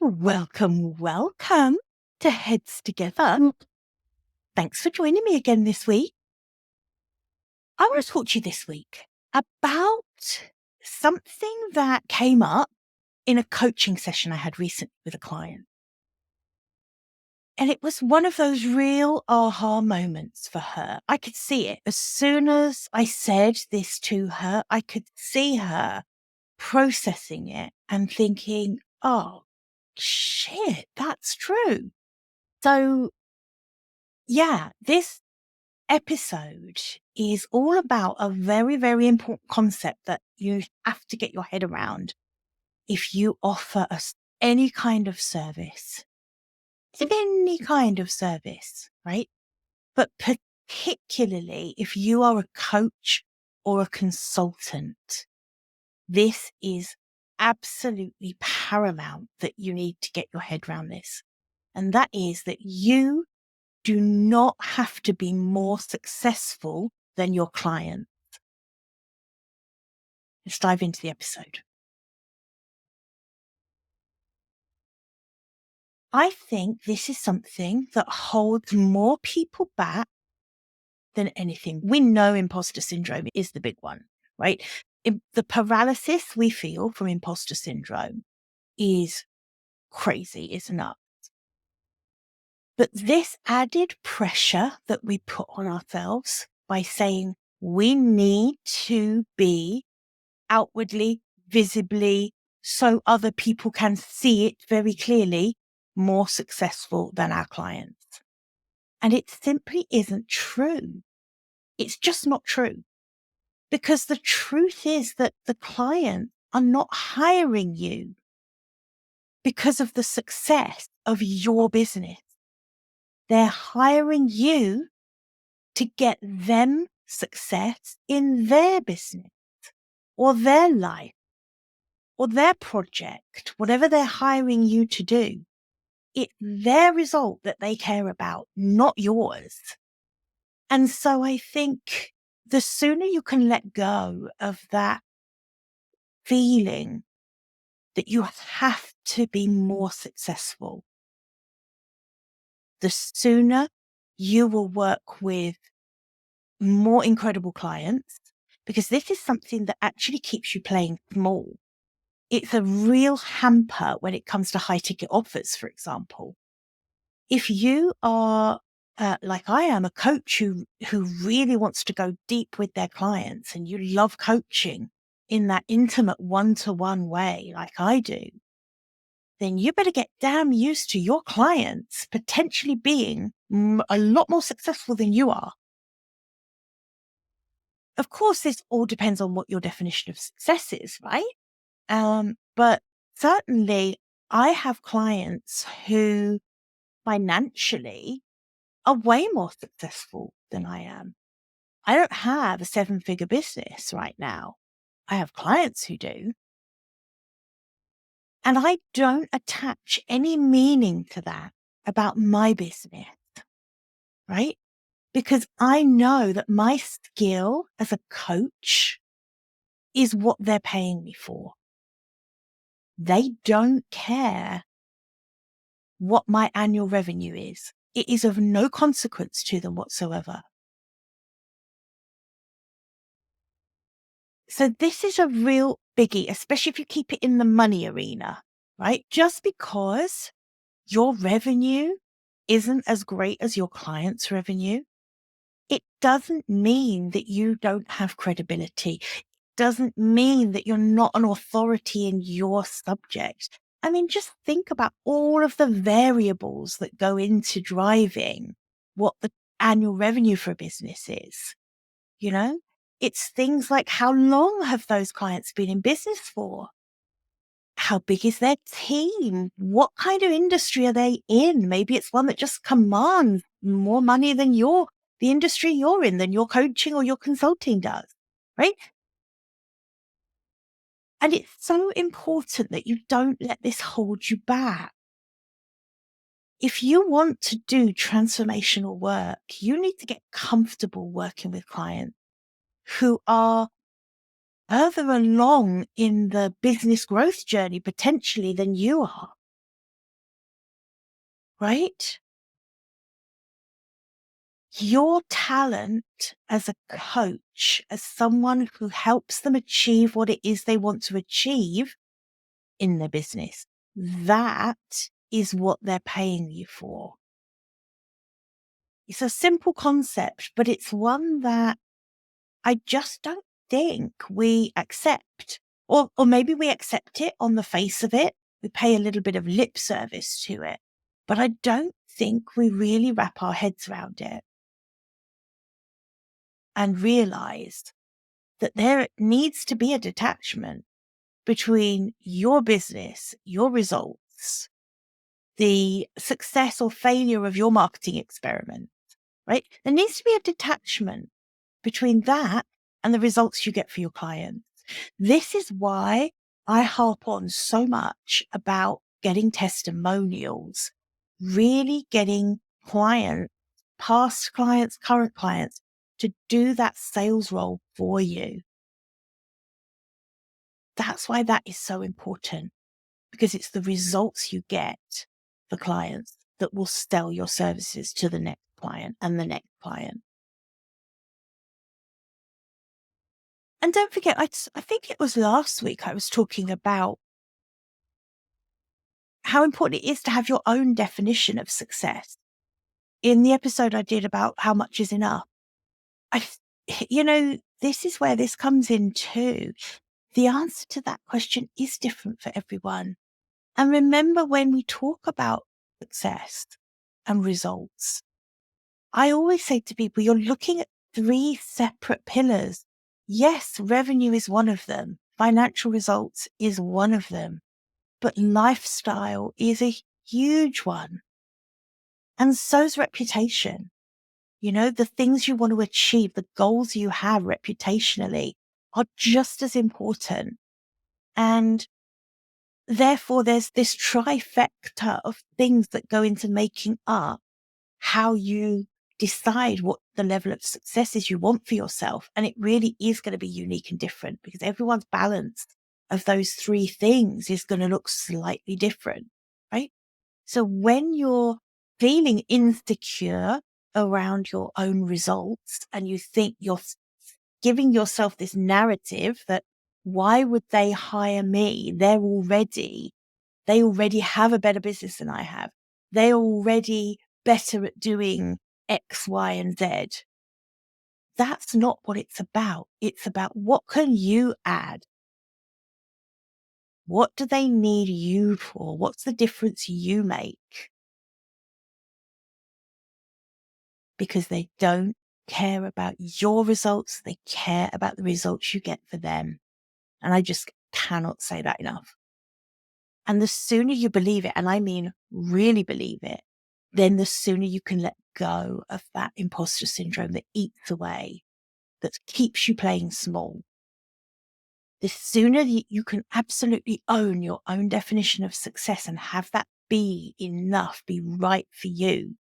Welcome to Heads Together. Thanks for joining me again this week. I want to talk to you this week about something that came up in a coaching session I had recently with a client. And it was one of those real aha moments for her. I could see it. As soon as I said this to her, I could see her processing it and thinking, oh, shit, that's true. So yeah, this episode is all about a very, very important concept that you have to get your head around if you offer us any kind of service. Any kind of service, right? But particularly if you are a coach or a consultant, this is absolutely paramount that you need to get your head around this. And that is that you do not have to be more successful than your client. Let's dive into the episode. I think this is something that holds more people back than anything. We know imposter syndrome is the big one, right? The paralysis we feel from imposter syndrome is crazy, it's nuts. But this added pressure that we put on ourselves by saying we need to be outwardly, visibly, so other people can see it very clearly, more successful than our clients. And it simply isn't true. It's just not true. Because the truth is that the clients are not hiring you because of the success of your business. They're hiring you to get them success in their business or their life or their project, whatever they're hiring you to do. It's their result that they care about, not yours. And so I think the sooner you can let go of that feeling that you have to be more successful, the sooner you will work with more incredible clients, because this is something that actually keeps you playing small. It's a real hamper when it comes to high ticket offers, for example. If you are like I am, a coach who really wants to go deep with their clients and you love coaching in that intimate one-to-one way like I do, then you better get damn used to your clients potentially being a lot more successful than you are. Of course, this all depends on what your definition of success is, right? But certainly I have clients who financially are way more successful than I am. I don't have a 7-figure business right now. I have clients who do. And I don't attach any meaning to that about my business, right? Because I know that my skill as a coach is what they're paying me for. They don't care what my annual revenue is. It is of no consequence to them whatsoever. So this is a real biggie, especially if you keep it in the money arena, right? Just because your revenue isn't as great as your client's revenue, it doesn't mean that you don't have credibility. It doesn't mean that you're not an authority in your subject. I mean, just think about all of the variables that go into driving what the annual revenue for a business is. You know, it's things like how long have those clients been in business for? How big is their team? What kind of industry are they in? Maybe it's one that just commands more money than the industry you're in, than your coaching or your consulting does, right? And it's so important that you don't let this hold you back. If you want to do transformational work, you need to get comfortable working with clients who are further along in the business growth journey potentially than you are. right? Your talent as a coach, as someone who helps them achieve what it is they want to achieve in their business, that is what they're paying you for. It's a simple concept, but it's one that I just don't think we accept. Or maybe we accept it on the face of it. We pay a little bit of lip service to it. But I don't think we really wrap our heads around it and realize that there needs to be a detachment between your business, your results, the success or failure of your marketing experiment, right? There needs to be a detachment between that and the results you get for your clients. This is why I harp on so much about getting testimonials, really getting clients, past clients, current clients to do that sales role for you. That's why that is so important, because it's the results you get for clients that will sell your services to the next client and the next client. And don't forget, I think it was last week I was talking about how important it is to have your own definition of success. In the episode I did about how much is enough, I, this is where this comes in too. The answer to that question is different for everyone. And remember, when we talk about success and results, I always say to people, you're looking at 3 separate pillars. Yes, revenue is one of them. Financial results is one of them, but lifestyle is a huge one. And so's reputation. The things you want to achieve, the goals you have reputationally are just as important. And therefore, there's this trifecta of things that go into making up how you decide what the level of success is you want for yourself. And it really is going to be unique and different, because everyone's balance of those 3 things is going to look slightly different, right? So when you're feeling insecure around your own results and you think you're giving yourself this narrative that, why would they hire me? They already have a better business than I have. They're already better at doing X, Y, and Z. That's not what it's about. It's about, what can you add? What do they need you for? What's the difference you make? Because they don't care about your results. They care about the results you get for them. And I just cannot say that enough. And the sooner you believe it, and I mean really believe it, then the sooner you can let go of that imposter syndrome that eats away, that keeps you playing small. The sooner you can absolutely own your own definition of success and have that be enough, be right for you,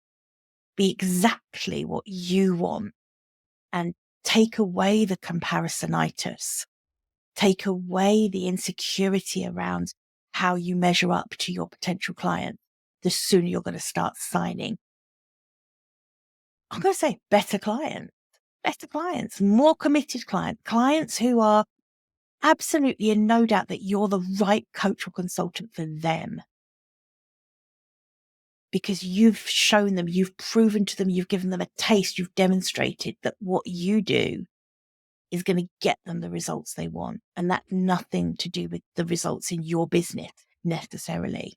be exactly what you want, and take away the comparisonitis, take away the insecurity around how you measure up to your potential client, the sooner you're going to start signing, I'm going to say, better clients, more committed clients who are absolutely in no doubt that you're the right coach or consultant for them. Because you've shown them, you've proven to them, you've given them a taste, you've demonstrated that what you do is going to get them the results they want. And that's nothing to do with the results in your business necessarily.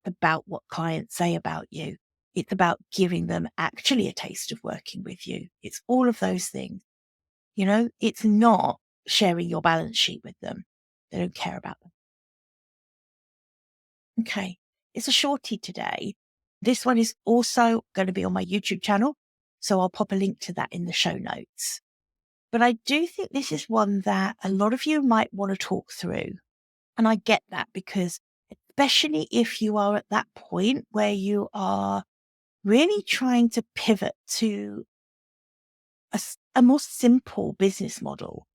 About what clients say about you. It's about giving them actually a taste of working with you. It's all of those things. It's not sharing your balance sheet with them. They don't care about them. Okay. It's a shorty today. This one is also going to be on my YouTube channel, so I'll pop a link to that in the show notes. But I do think this is one that a lot of you might want to talk through. And I get that, because especially if you are at that point where you are really trying to pivot to a more simple business model.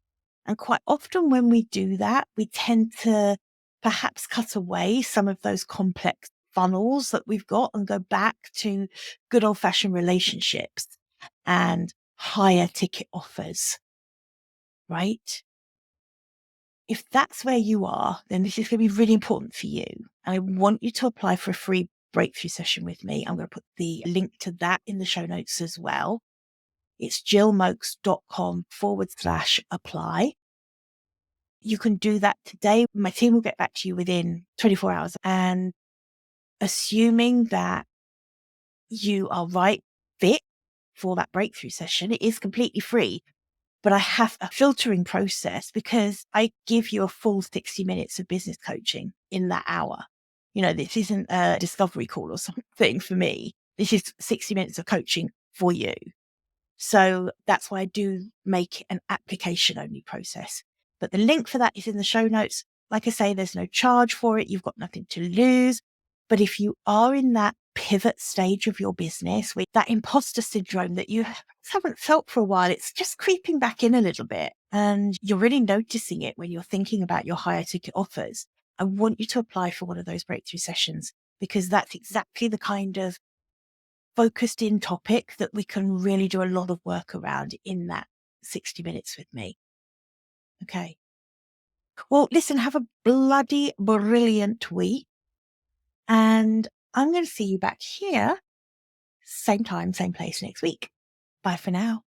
And quite often when we do that, we tend to perhaps cut away some of those complex funnels that we've got and go back to good old fashioned relationships and higher ticket offers, right? If that's where you are, then this is going to be really important for you. And I want you to apply for a free breakthrough session with me. I'm going to put the link to that in the show notes as well. It's jillmokes.com/apply. You can do that today. My team will get back to you within 24 hours. And assuming that you are right fit for that breakthrough session, it is completely free. But I have a filtering process because I give you a full 60 minutes of business coaching in that hour. This isn't a discovery call or something for me. This is 60 minutes of coaching for you. So that's why I do make an application only process. But the link for that is in the show notes. Like I say, there's no charge for it. You've got nothing to lose. But if you are in that pivot stage of your business with that imposter syndrome that you haven't felt for a while, it's just creeping back in a little bit. And you're really noticing it when you're thinking about your higher ticket offers. I want you to apply for one of those breakthrough sessions because that's exactly the kind of focused in topic that we can really do a lot of work around in that 60 minutes with me. Okay. Well, listen, have a bloody brilliant week. And I'm going to see you back here, same time, same place next week. Bye for now.